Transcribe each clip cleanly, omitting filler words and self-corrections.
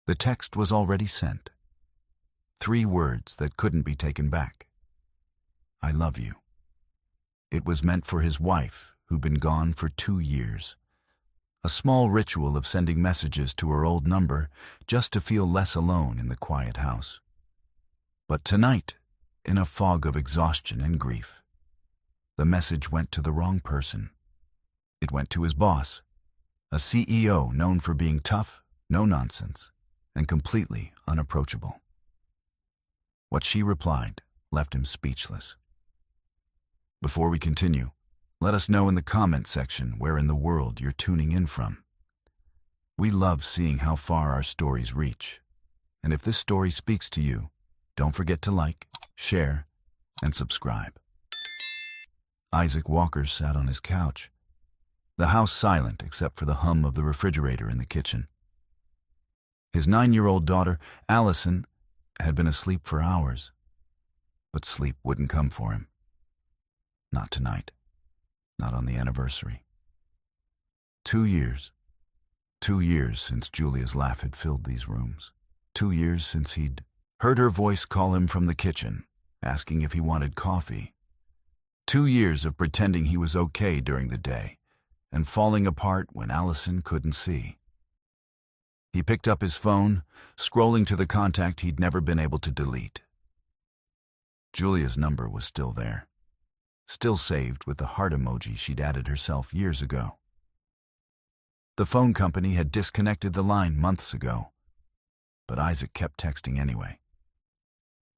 The text was already sent. 3 words that couldn't be taken back. I love you. It was meant for his wife, who'd been gone for 2 years. A small ritual of sending messages to her old number just to feel less alone in the quiet house. But tonight, in a fog of exhaustion and grief, the message went to the wrong person. It went to his boss, a CEO known for being tough, no nonsense, and completely unapproachable. What she replied left him speechless. Before we continue, let us know in the comment section where in the world you're tuning in from. We love seeing how far our stories reach. And if this story speaks to you, don't forget to like, share, and subscribe. Isaac Walker sat on his couch, the house silent except for the hum of the refrigerator in the kitchen. His 9-year-old daughter, Allison, had been asleep for hours, but sleep wouldn't come for him. Not tonight. Not on the anniversary. 2 years. 2 years since Julia's laugh had filled these rooms. 2 years since he'd heard her voice call him from the kitchen, asking if he wanted coffee. 2 years of pretending he was okay during the day and falling apart when Allison couldn't see. He picked up his phone, scrolling to the contact he'd never been able to delete. Julia's number was still there, still saved with the heart emoji she'd added herself years ago. The phone company had disconnected the line months ago, but Isaac kept texting anyway.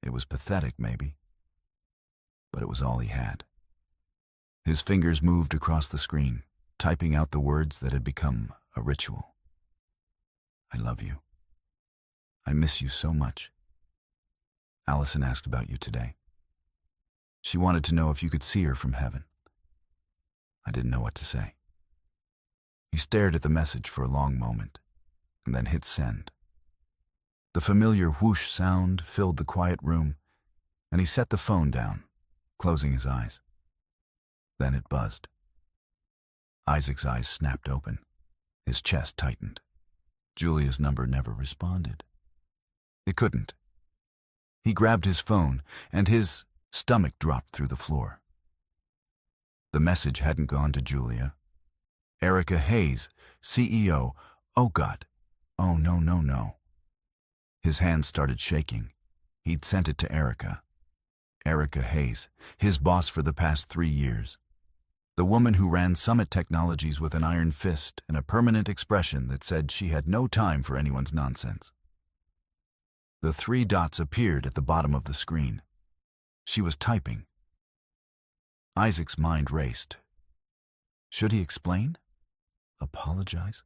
It was pathetic, maybe, but it was all he had. His fingers moved across the screen, typing out the words that had become a ritual. I love you. I miss you so much. Allison asked about you today. She wanted to know if you could see her from heaven. I didn't know what to say. He stared at the message for a long moment, and then hit send. The familiar whoosh sound filled the quiet room, and he set the phone down, closing his eyes. Then it buzzed. Isaac's eyes snapped open. His chest tightened. Julia's number never responded. It couldn't. He grabbed his phone, and his stomach dropped through the floor. The message hadn't gone to Julia. Erica Hayes, CEO. Oh, God. Oh, no, no, no. His hands started shaking. He'd sent it to Erica. Erica Hayes, his boss for the past 3 years. The woman who ran Summit Technologies with an iron fist and a permanent expression that said she had no time for anyone's nonsense. The 3 dots appeared at the bottom of the screen. She was typing. Isaac's mind raced. Should he explain? Apologize?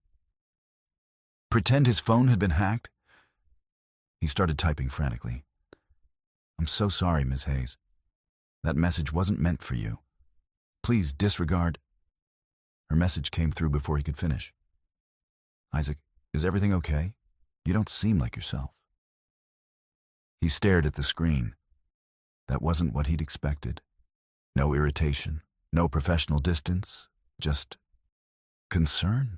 Pretend his phone had been hacked? He started typing frantically. I'm so sorry, Ms. Hayes. That message wasn't meant for you. Please disregard. Her message came through before he could finish. Isaac, is everything okay? You don't seem like yourself. He stared at the screen. That wasn't what he'd expected. No irritation, no professional distance, just concern.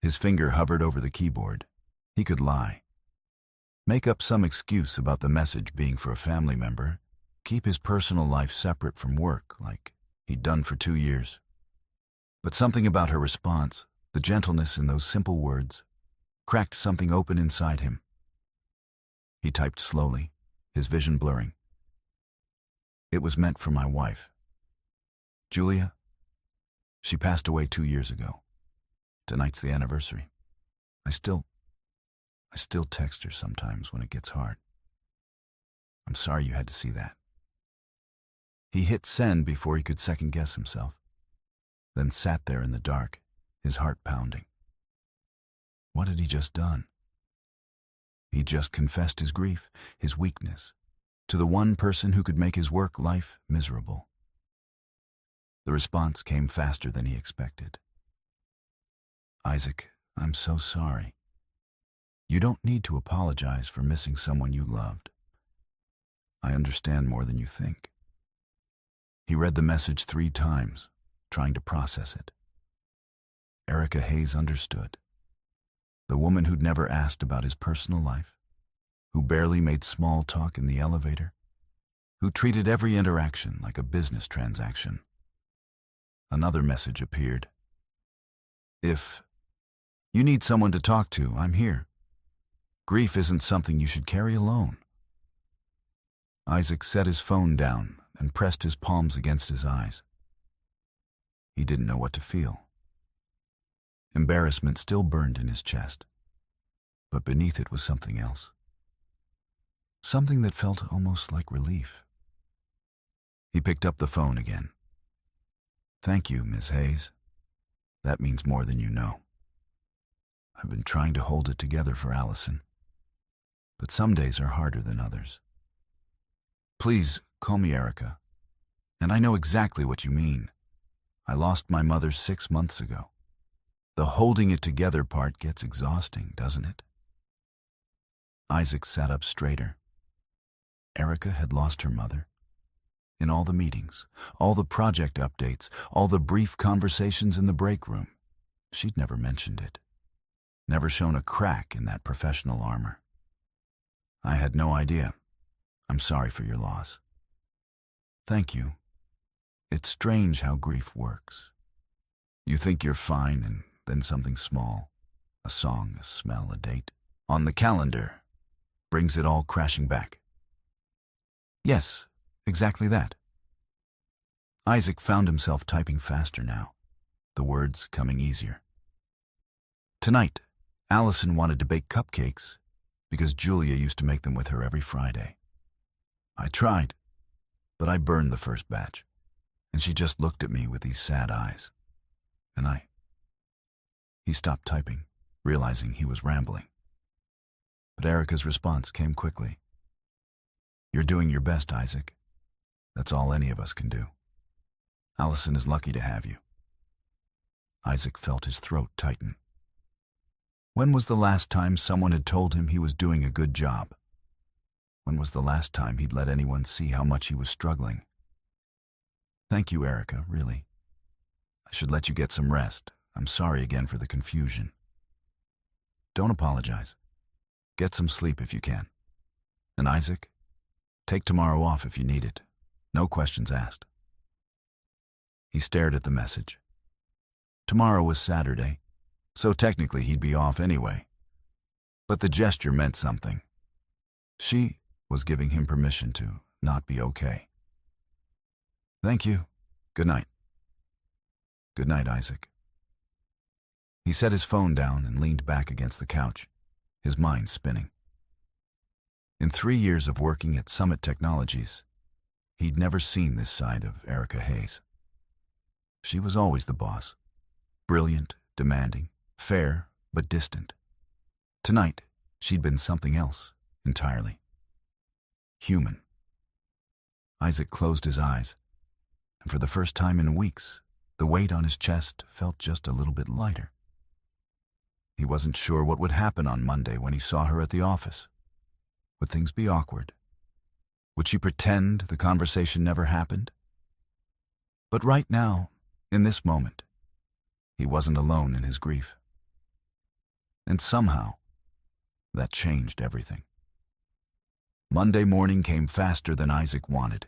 His finger hovered over the keyboard. He could lie. Make up some excuse about the message being for a family member. Keep his personal life separate from work, like he'd done for 2 years. But something about her response, the gentleness in those simple words, cracked something open inside him. He typed slowly, his vision blurring. It was meant for my wife. Julia, she passed away 2 years ago. Tonight's the anniversary. I still text her sometimes when it gets hard. I'm sorry you had to see that. He hit send before he could second-guess himself, then sat there in the dark, his heart pounding. What had he just done? He just confessed his grief, his weakness, to the one person who could make his work life miserable. The response came faster than he expected. Isaac, I'm so sorry. You don't need to apologize for missing someone you loved. I understand more than you think. He read the message 3 times, trying to process it. Erica Hayes understood. The woman who'd never asked about his personal life, who barely made small talk in the elevator, who treated every interaction like a business transaction. Another message appeared. If you need someone to talk to, I'm here. Grief isn't something you should carry alone. Isaac set his phone down and pressed his palms against his eyes. He didn't know what to feel. Embarrassment still burned in his chest, but beneath it was something else. Something that felt almost like relief. He picked up the phone again. Thank you, Miss Hayes. That means more than you know. I've been trying to hold it together for Allison, but some days are harder than others. Please call me Erica, and I know exactly what you mean. I lost my mother 6 months ago. The holding it together part gets exhausting, doesn't it? Isaac sat up straighter. Erica had lost her mother. In all the meetings, all the project updates, all the brief conversations in the break room, she'd never mentioned it. Never shown a crack in that professional armor. I had no idea. I'm sorry for your loss. Thank you. It's strange how grief works. You think you're fine, and then something small, a song, a smell, a date, on the calendar, brings it all crashing back. Yes, exactly that. Isaac found himself typing faster now, the words coming easier. Tonight, Allison wanted to bake cupcakes because Julia used to make them with her every Friday. I tried, but I burned the first batch, and she just looked at me with these sad eyes. And He stopped typing, realizing he was rambling. But Erica's response came quickly. You're doing your best, Isaac. That's all any of us can do. Allison is lucky to have you. Isaac felt his throat tighten. When was the last time someone had told him he was doing a good job? When was the last time he'd let anyone see how much he was struggling? Thank you, Erica, really. I should let you get some rest. I'm sorry again for the confusion. Don't apologize. Get some sleep if you can. And Isaac, take tomorrow off if you need it. No questions asked. He stared at the message. Tomorrow was Saturday, so technically he'd be off anyway. But the gesture meant something. She was giving him permission to not be okay. Thank you. Good night. Good night, Isaac. He set his phone down and leaned back against the couch, his mind spinning. In 3 years of working at Summit Technologies, he'd never seen this side of Erica Hayes. She was always the boss, brilliant, demanding, fair, but distant. Tonight, she'd been something else entirely. Human. Isaac closed his eyes, and for the first time in weeks, the weight on his chest felt just a little bit lighter. He wasn't sure what would happen on Monday when he saw her at the office. Would things be awkward? Would she pretend the conversation never happened? But right now, in this moment, he wasn't alone in his grief. And somehow, that changed everything. Monday morning came faster than Isaac wanted.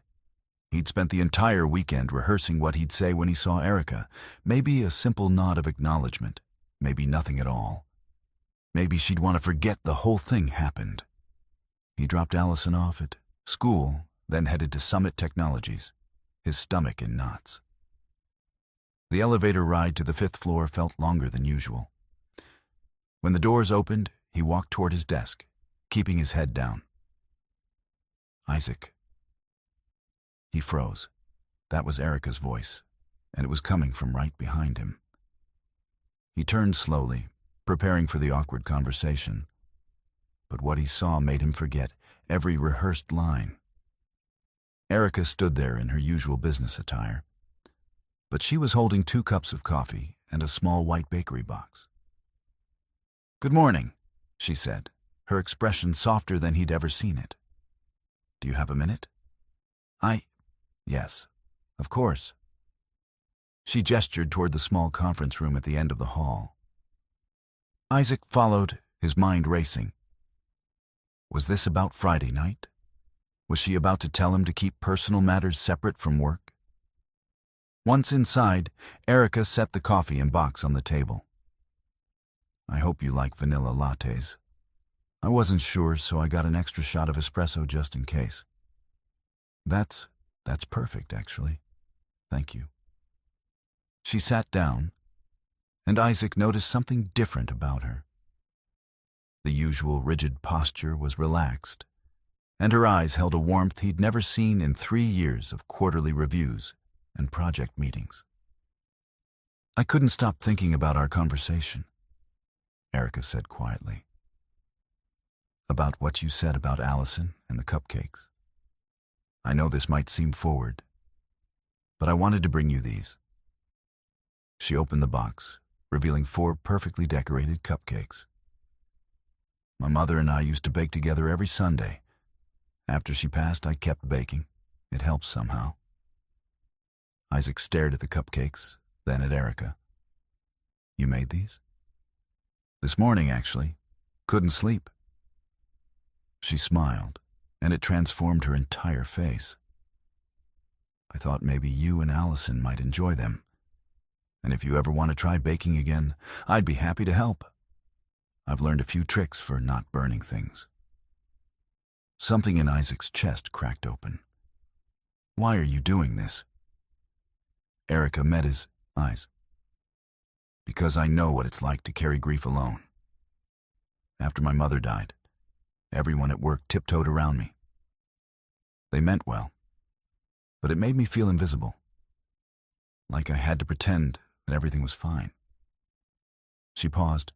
He'd spent the entire weekend rehearsing what he'd say when he saw Erica. Maybe a simple nod of acknowledgement. Maybe nothing at all. Maybe she'd want to forget the whole thing happened. He dropped Allison off at school, then headed to Summit Technologies, his stomach in knots. The elevator ride to the 5th floor felt longer than usual. When the doors opened, he walked toward his desk, keeping his head down. Isaac. He froze. That was Erica's voice, and it was coming from right behind him. He turned slowly, preparing for the awkward conversation. But what he saw made him forget every rehearsed line. Erica stood there in her usual business attire, but she was holding 2 cups of coffee and a small white bakery box. Good morning, she said, her expression softer than he'd ever seen it. Do you have a minute? Yes, of course. She gestured toward the small conference room at the end of the hall. Isaac followed his mind racing. Was this about Friday night? Was she about to tell him to keep personal matters separate from work? Once inside, Erica set the coffee and box on the table. I hope you like vanilla lattes. I wasn't sure, so I got an extra shot of espresso just in case. That's perfect, actually. Thank you. She sat down, and Isaac noticed something different about her. The usual rigid posture was relaxed, and her eyes held a warmth he'd never seen in 3 years of quarterly reviews and project meetings. I couldn't stop thinking about our conversation, Erica said quietly. About what you said about Allison and the cupcakes. I know this might seem forward, but I wanted to bring you these. She opened the box, revealing 4 perfectly decorated cupcakes. My mother and I used to bake together every Sunday. After she passed, I kept baking. It helps somehow. Isaac stared at the cupcakes, then at Erica. You made these? This morning, actually. Couldn't sleep. She smiled, and it transformed her entire face. I thought maybe you and Allison might enjoy them. And if you ever want to try baking again, I'd be happy to help. I've learned a few tricks for not burning things. Something in Isaac's chest cracked open. Why are you doing this? Erica met his eyes. Because I know what it's like to carry grief alone. After my mother died, everyone at work tiptoed around me. They meant well, but it made me feel invisible. Like I had to pretend that everything was fine. She paused,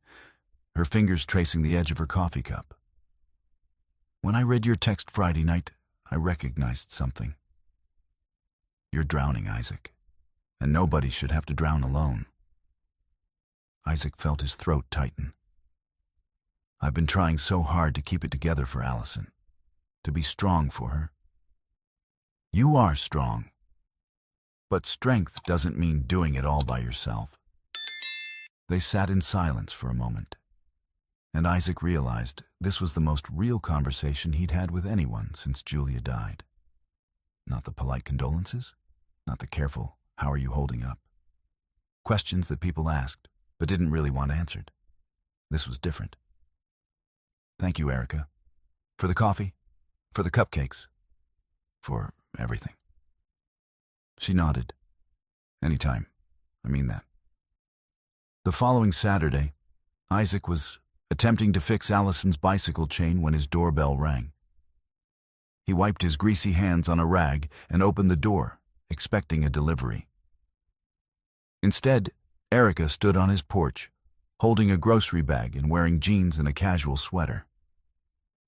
her fingers tracing the edge of her coffee cup. When I read your text Friday night, I recognized something. You're drowning, Isaac, and nobody should have to drown alone. Isaac felt his throat tighten. I've been trying so hard to keep it together for Allison, to be strong for her. You are strong, but strength doesn't mean doing it all by yourself. They sat in silence for a moment, and Isaac realized this was the most real conversation he'd had with anyone since Julia died. Not the polite condolences, not the careful, how are you holding up? Questions that people asked, but didn't really want answered. This was different. Thank you, Erica. For the coffee, for the cupcakes, for everything. She nodded. Anytime. I mean that. The following Saturday, Isaac was attempting to fix Allison's bicycle chain when his doorbell rang. He wiped his greasy hands on a rag and opened the door, expecting a delivery. Instead, Erica stood on his porch, holding a grocery bag and wearing jeans and a casual sweater.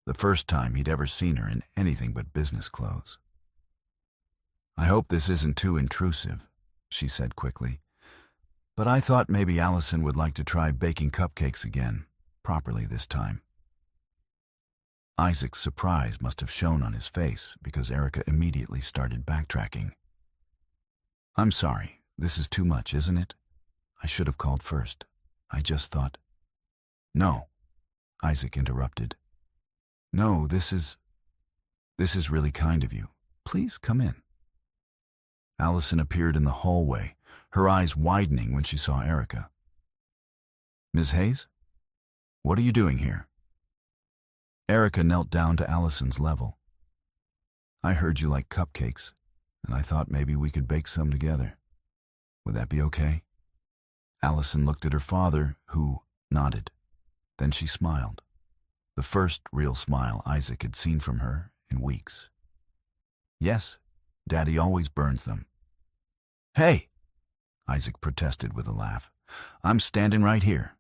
The first time he'd ever seen her in anything but business clothes. I hope this isn't too intrusive, she said quickly, but I thought maybe Allison would like to try baking cupcakes again, properly this time. Isaac's surprise must have shown on his face because Erica immediately started backtracking. I'm sorry, this is too much, isn't it? I should have called first. I just thought. No, Isaac interrupted. No, this is really kind of you. Please come in. Allison appeared in the hallway, her eyes widening when she saw Erica. Ms. Hayes? What are you doing here? Erica knelt down to Allison's level. I heard you like cupcakes, and I thought maybe we could bake some together. Would that be okay? Allison looked at her father, who nodded. Then she smiled. The first real smile Isaac had seen from her in weeks. Yes, Daddy always burns them. Hey, Isaac protested with a laugh. I'm standing right here.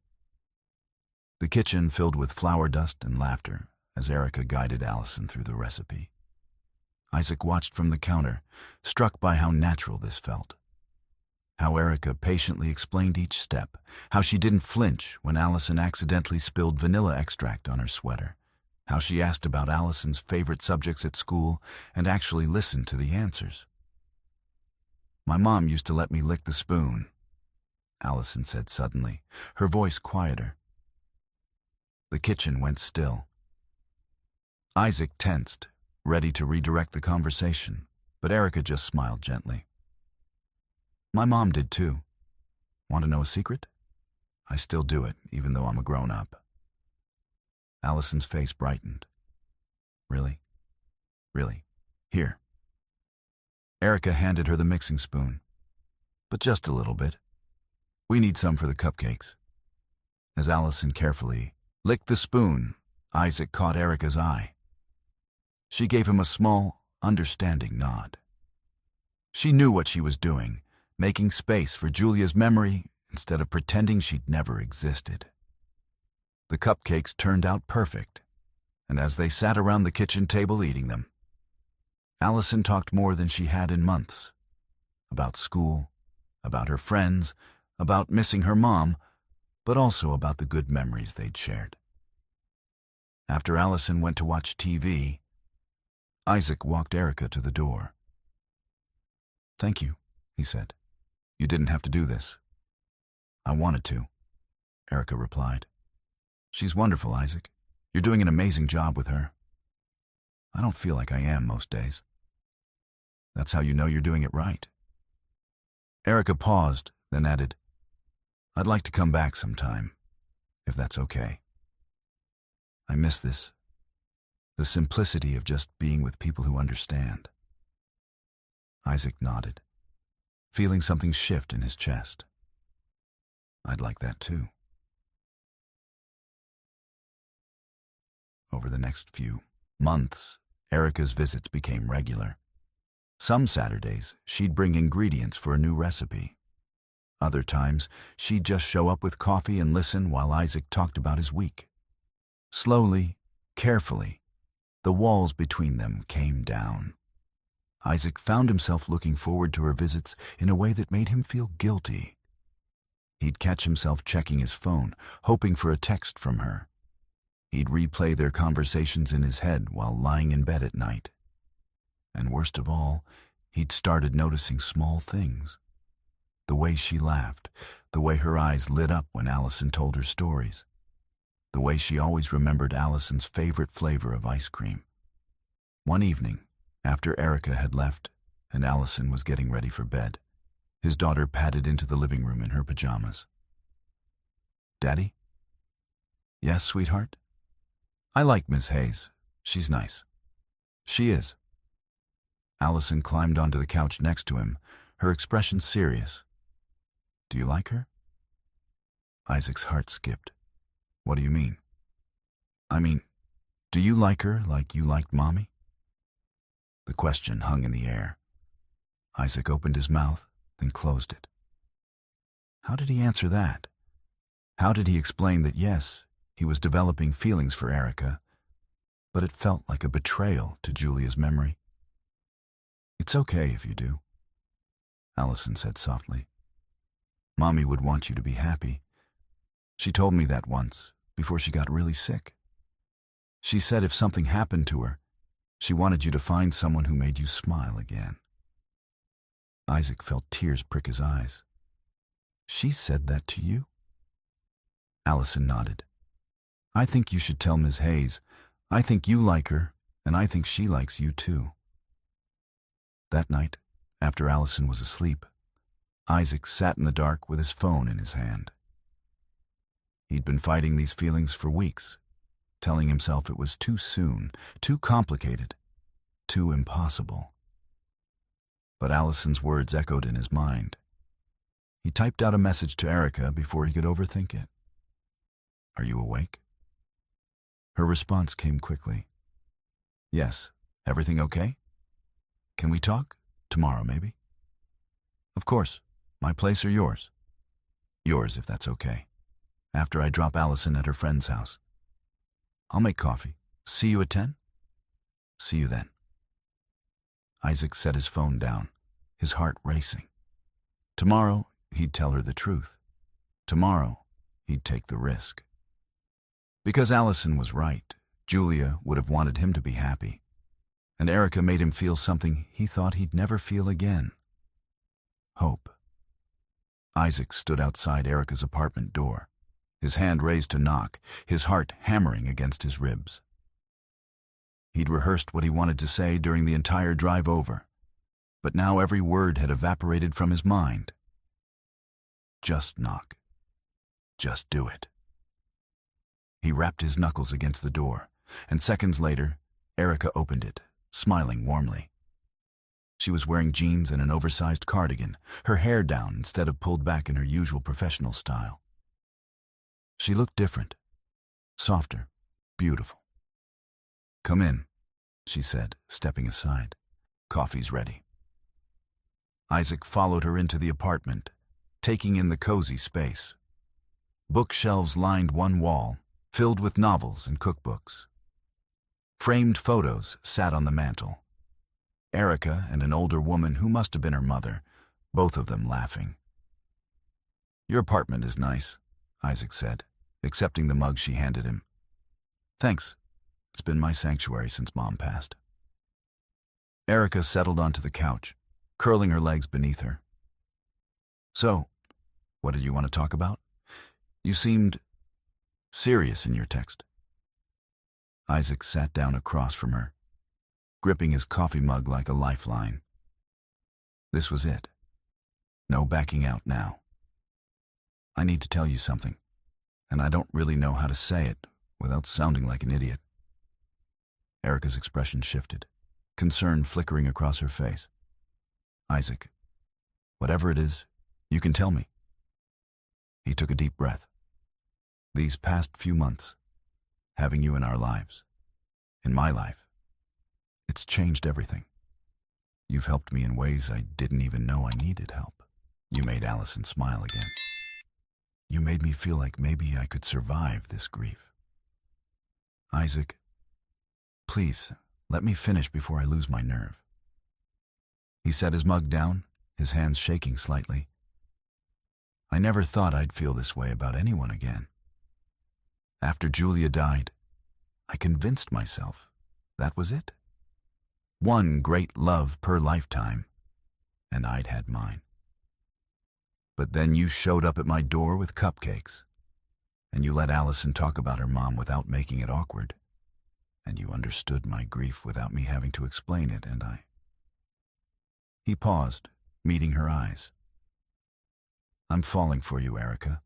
The kitchen filled with flour dust and laughter as Erica guided Allison through the recipe. Isaac watched from the counter, struck by how natural this felt. How Erica patiently explained each step, how she didn't flinch when Allison accidentally spilled vanilla extract on her sweater, how she asked about Allison's favorite subjects at school and actually listened to the answers. My mom used to let me lick the spoon, Allison said suddenly, her voice quieter. The kitchen went still. Isaac tensed, ready to redirect the conversation, but Erica just smiled gently. My mom did too. Want to know a secret? I still do it, even though I'm a grown-up. Allison's face brightened. Really? Really? Here. Erica handed her the mixing spoon. But just a little bit. We need some for the cupcakes. As Allison carefully licked the spoon, Isaac caught Erica's eye. She gave him a small, understanding nod. She knew what she was doing, making space for Julia's memory instead of pretending she'd never existed. The cupcakes turned out perfect, and as they sat around the kitchen table eating them, Allison talked more than she had in months. About school, about her friends, about missing her mom, but also about the good memories they'd shared. After Allison went to watch TV, Isaac walked Erica to the door. Thank you, he said. You didn't have to do this. I wanted to, Erica replied. She's wonderful, Isaac. You're doing an amazing job with her. I don't feel like I am most days. That's how you know you're doing it right. Erica paused, then added, I'd like to come back sometime, if that's okay. I miss this. The simplicity of just being with people who understand. Isaac nodded, feeling something shift in his chest. I'd like that too. Over the next few months, Erica's visits became regular. Some Saturdays, she'd bring ingredients for a new recipe. Other times, she'd just show up with coffee and listen while Isaac talked about his week. Slowly, carefully, the walls between them came down. Isaac found himself looking forward to her visits in a way that made him feel guilty. He'd catch himself checking his phone, hoping for a text from her. He'd replay their conversations in his head while lying in bed at night. And worst of all, he'd started noticing small things. The way she laughed, the way her eyes lit up when Allison told her stories, the way she always remembered Allison's favorite flavor of ice cream. One evening, after Erica had left and Allison was getting ready for bed, his daughter padded into the living room in her pajamas. Daddy? Yes, sweetheart? I like Miss Hayes. She's nice. She is. Allison climbed onto the couch next to him, her expression serious. Do you like her? Isaac's heart skipped. What do you mean? I mean, do you like her like you liked Mommy? The question hung in the air. Isaac opened his mouth, then closed it. How did he answer that? How did he explain that yes, he was developing feelings for Erica, but it felt like a betrayal to Julia's memory? It's okay if you do, Allison said softly. Mommy would want you to be happy. She told me that once, before she got really sick. She said if something happened to her, she wanted you to find someone who made you smile again. Isaac felt tears prick his eyes. She said that to you? Allison nodded. I think you should tell Ms. Hayes. I think you like her, and I think she likes you too. That night, after Allison was asleep, Isaac sat in the dark with his phone in his hand. He'd been fighting these feelings for weeks, telling himself it was too soon, too complicated, too impossible. But Allison's words echoed in his mind. He typed out a message to Erica before he could overthink it. Are you awake? Her response came quickly. Yes. Everything okay? Can we talk? Tomorrow, maybe? Of course. My place or yours? Yours, if that's okay. After I drop Allison at her friend's house. I'll make coffee. See you at 10? See you then. Isaac set his phone down, his heart racing. Tomorrow, he'd tell her the truth. Tomorrow, he'd take the risk. Because Allison was right, Julia would have wanted him to be happy. And Erica made him feel something he thought he'd never feel again. Hope. Isaac stood outside Erica's apartment door, his hand raised to knock, his heart hammering against his ribs. He'd rehearsed what he wanted to say during the entire drive over, but now every word had evaporated from his mind. Just knock. Just do it. He rapped his knuckles against the door, and seconds later, Erica opened it, smiling warmly. She was wearing jeans and an oversized cardigan, her hair down instead of pulled back in her usual professional style. She looked different, softer, beautiful. "Come in," she said, stepping aside. "Coffee's ready." Isaac followed her into the apartment, taking in the cozy space. Bookshelves lined one wall, filled with novels and cookbooks. Framed photos sat on the mantel. Erica and an older woman who must have been her mother, both of them laughing. "Your apartment is nice," Isaac said, accepting the mug she handed him. "Thanks. It's been my sanctuary since Mom passed." Erica settled onto the couch, curling her legs beneath her. "So, what did you want to talk about? You seemed serious in your text." Isaac sat down across from her, gripping his coffee mug like a lifeline. This was it. No backing out now. "I need to tell you something, and I don't really know how to say it without sounding like an idiot." Erica's expression shifted, concern flickering across her face. "Isaac, whatever it is, you can tell me." He took a deep breath. "These past few months, having you in our lives, in my life, it's changed everything. You've helped me in ways I didn't even know I needed help. You made Allison smile again. You made me feel like maybe I could survive this grief. Isaac, please, let me finish before I lose my nerve." He set his mug down, his hands shaking slightly. "I never thought I'd feel this way about anyone again. After Julia died, I convinced myself that was it. One great love per lifetime, and I'd had mine. But then you showed up at my door with cupcakes, and you let Allison talk about her mom without making it awkward, and you understood my grief without me having to explain it, and I..." He paused, meeting her eyes. "I'm falling for you, Erica.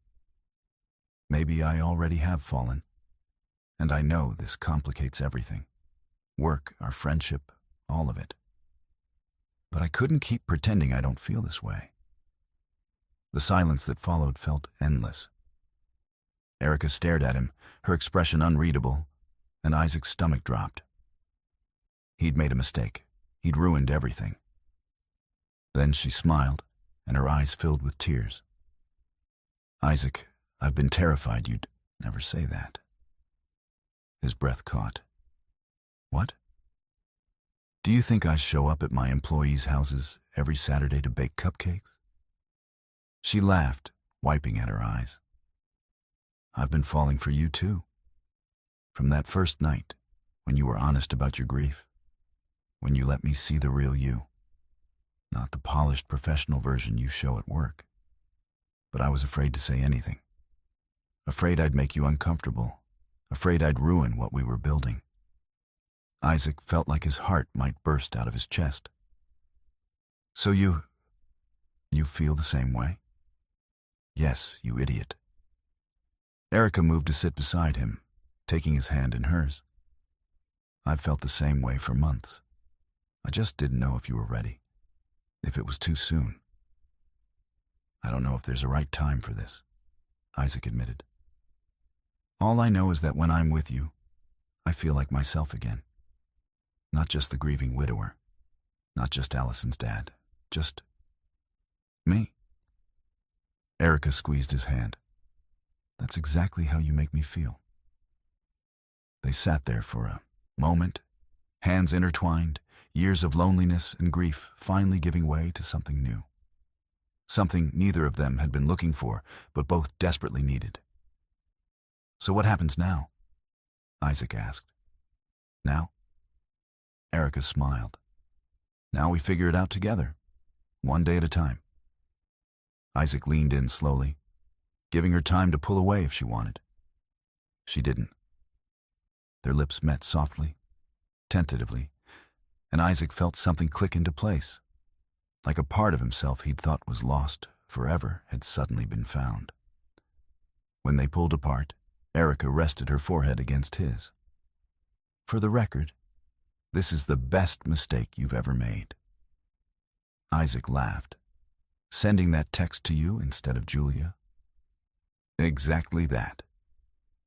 Maybe I already have fallen, and I know this complicates everything. Work, our friendship, all of it. But I couldn't keep pretending I don't feel this way." The silence that followed felt endless. Erica stared at him, her expression unreadable, and Isaac's stomach dropped. He'd made a mistake. He'd ruined everything. Then she smiled, and her eyes filled with tears. "Isaac, I've been terrified you'd never say that." His breath caught. "What? Do you think I show up at my employees' houses every Saturday to bake cupcakes?" She laughed, wiping at her eyes. "I've been falling for you too. From that first night, when you were honest about your grief, when you let me see the real you, not the polished professional version you show at work. But I was afraid to say anything. Afraid I'd make you uncomfortable. Afraid I'd ruin what we were building." Isaac felt like his heart might burst out of his chest. "So you feel the same way?" "Yes, you idiot." Erica moved to sit beside him, taking his hand in hers. "I've felt the same way for months. I just didn't know if you were ready, if it was too soon. I don't know if there's a right time for this," Isaac admitted. "All I know is that when I'm with you, I feel like myself again. Not just the grieving widower, not just Allison's dad, just me." Erica squeezed his hand. "That's exactly how you make me feel." They sat there for a moment, hands intertwined, years of loneliness and grief finally giving way to something new. Something neither of them had been looking for, but both desperately needed. "So what happens now?" Isaac asked. "Now?" Erica smiled. "Now we figure it out together, one day at a time." Isaac leaned in slowly, giving her time to pull away if she wanted. She didn't. Their lips met softly, tentatively, and Isaac felt something click into place, like a part of himself he'd thought was lost forever had suddenly been found. When they pulled apart, Erica rested her forehead against his. "For the record, this is the best mistake you've ever made." Isaac laughed. "Sending that text to you instead of Julia?" "Exactly that.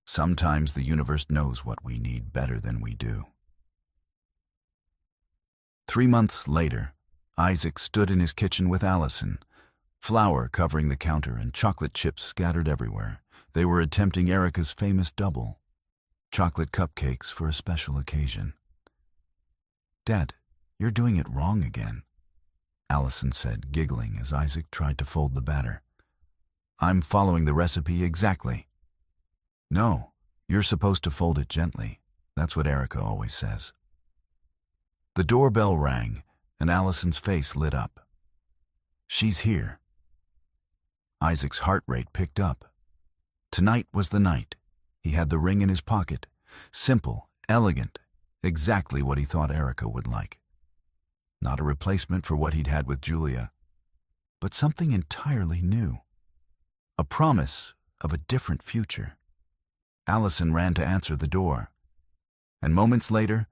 Sometimes the universe knows what we need better than we do." 3 months later, Isaac stood in his kitchen with Allison, flour covering the counter and chocolate chips scattered everywhere. They were attempting Erica's famous double, chocolate cupcakes for a special occasion. "Dad, you're doing it wrong again," Allison said, giggling as Isaac tried to fold the batter. "I'm following the recipe exactly." "No, you're supposed to fold it gently. That's what Erica always says." The doorbell rang, and Allison's face lit up. "She's here." Isaac's heart rate picked up. Tonight was the night. He had the ring in his pocket. Simple, elegant, exactly what he thought Erica would like. Not a replacement for what he'd had with Julia, but something entirely new. A promise of a different future. Allison ran to answer the door, and moments later,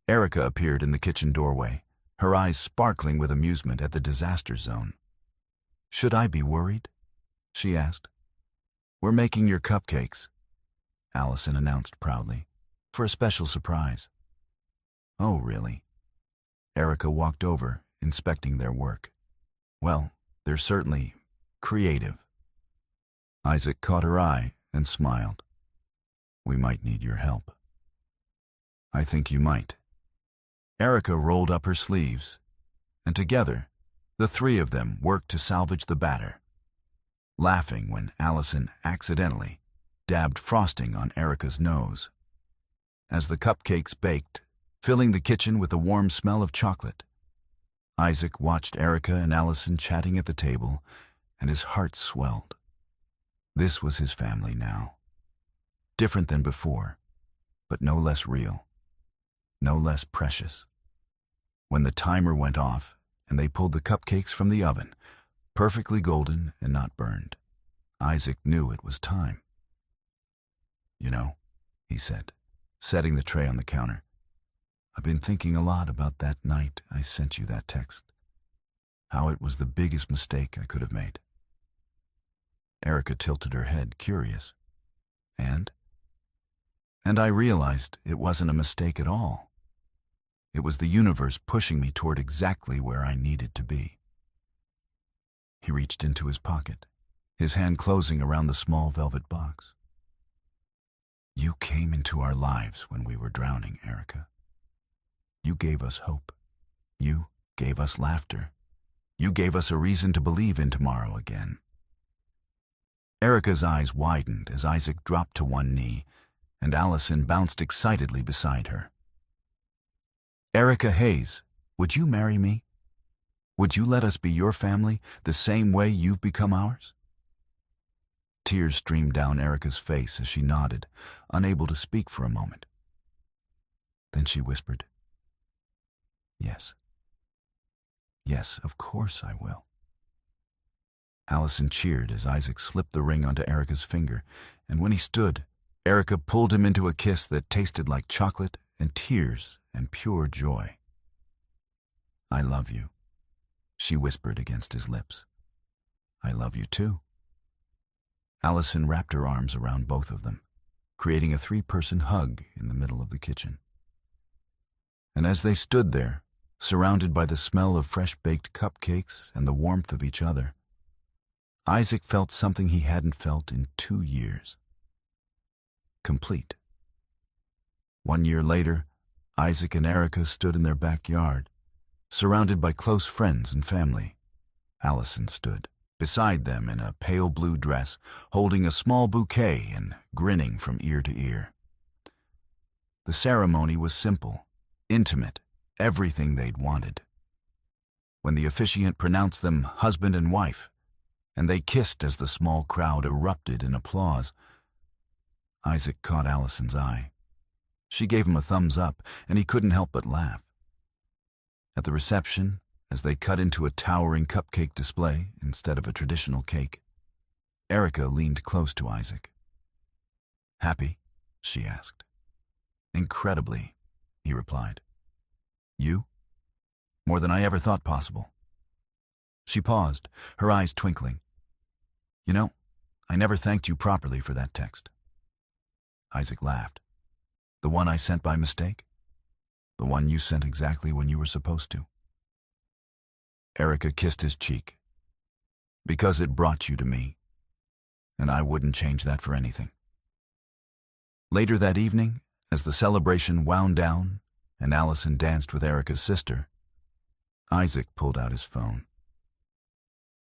Erica appeared in the kitchen doorway, her eyes sparkling with amusement at the disaster zone. "Should I be worried?" she asked. "We're making your cupcakes," Allison announced proudly, "for a special surprise." "Oh, really?" Erica walked over, inspecting their work. "Well, they're certainly creative." Isaac caught her eye and smiled. "We might need your help." "I think you might." Erica rolled up her sleeves, and together, the three of them worked to salvage the batter, laughing when Allison accidentally dabbed frosting on Erica's nose. As the cupcakes baked, filling the kitchen with a warm smell of chocolate, Isaac watched Erica and Allison chatting at the table, and his heart swelled. This was his family now. Different than before, but no less real, no less precious. When the timer went off and they pulled the cupcakes from the oven, perfectly golden and not burned, Isaac knew it was time. "You know," he said, setting the tray on the counter, "I've been thinking a lot about that night I sent you that text. How it was the biggest mistake I could have made." Erica tilted her head, curious. "And?" "And I realized it wasn't a mistake at all. It was the universe pushing me toward exactly where I needed to be." He reached into his pocket, his hand closing around the small velvet box. "You came into our lives when we were drowning, Erica. You gave us hope. You gave us laughter. You gave us a reason to believe in tomorrow again." Erica's eyes widened as Isaac dropped to one knee, and Allison bounced excitedly beside her. "Erica Hayes, would you marry me? Would you let us be your family the same way you've become ours?" Tears streamed down Erica's face as she nodded, unable to speak for a moment. Then she whispered, "Yes. Yes, of course I will." Allison cheered as Isaac slipped the ring onto Erica's finger, and when he stood, Erica pulled him into a kiss that tasted like chocolate and tears and pure joy. "I love you," she whispered against his lips. "I love you too." Allison wrapped her arms around both of them, creating a 3-person hug in the middle of the kitchen. And as they stood there, surrounded by the smell of fresh-baked cupcakes and the warmth of each other, Isaac felt something he hadn't felt in 2 years. Complete. 1 year later, Isaac and Erica stood in their backyard, surrounded by close friends and family. Allison stood beside them in a pale blue dress, holding a small bouquet and grinning from ear to ear. The ceremony was simple, intimate, everything they'd wanted. When the officiant pronounced them husband and wife, and they kissed as the small crowd erupted in applause. Isaac caught Allison's eye. She gave him a thumbs up, and he couldn't help but laugh. At the reception, as they cut into a towering cupcake display instead of a traditional cake, Erica leaned close to Isaac. "Happy?" she asked. "Incredibly," he replied. "You?" "More than I ever thought possible." She paused, her eyes twinkling. "You know, I never thanked you properly for that text." Isaac laughed. "The one I sent by mistake? The one you sent exactly when you were supposed to?" Erica kissed his cheek. "Because it brought you to me, and I wouldn't change that for anything." Later that evening, as the celebration wound down and Allison danced with Erica's sister, Isaac pulled out his phone.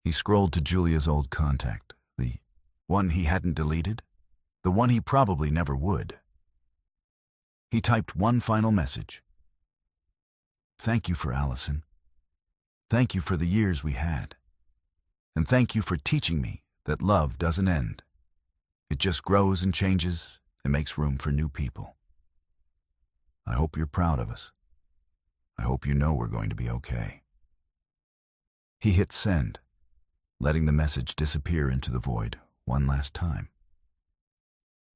He scrolled to Julia's old contact, the one he hadn't deleted, the one he probably never would. He typed one final message. "Thank you for Allison. Thank you for the years we had. And thank you for teaching me that love doesn't end. It just grows and changes and makes room for new people. I hope you're proud of us. I hope you know we're going to be okay." He hit send, letting the message disappear into the void one last time.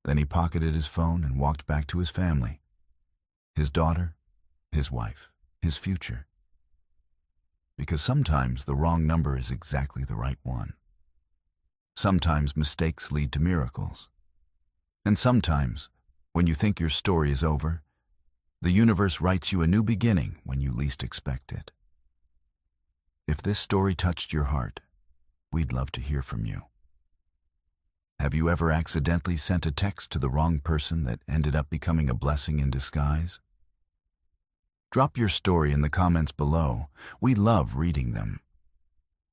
Then he pocketed his phone and walked back to his family, his daughter, his wife, his future. Because sometimes the wrong number is exactly the right one. Sometimes mistakes lead to miracles. And sometimes, when you think your story is over, the universe writes you a new beginning when you least expect it. If this story touched your heart, we'd love to hear from you. Have you ever accidentally sent a text to the wrong person that ended up becoming a blessing in disguise? Drop your story in the comments below. We love reading them.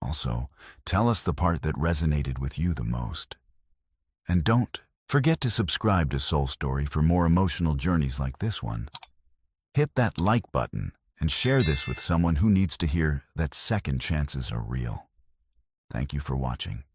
Also, tell us the part that resonated with you the most. And don't forget to subscribe to Soul Story for more emotional journeys like this one. Hit that like button and share this with someone who needs to hear that second chances are real. Thank you for watching.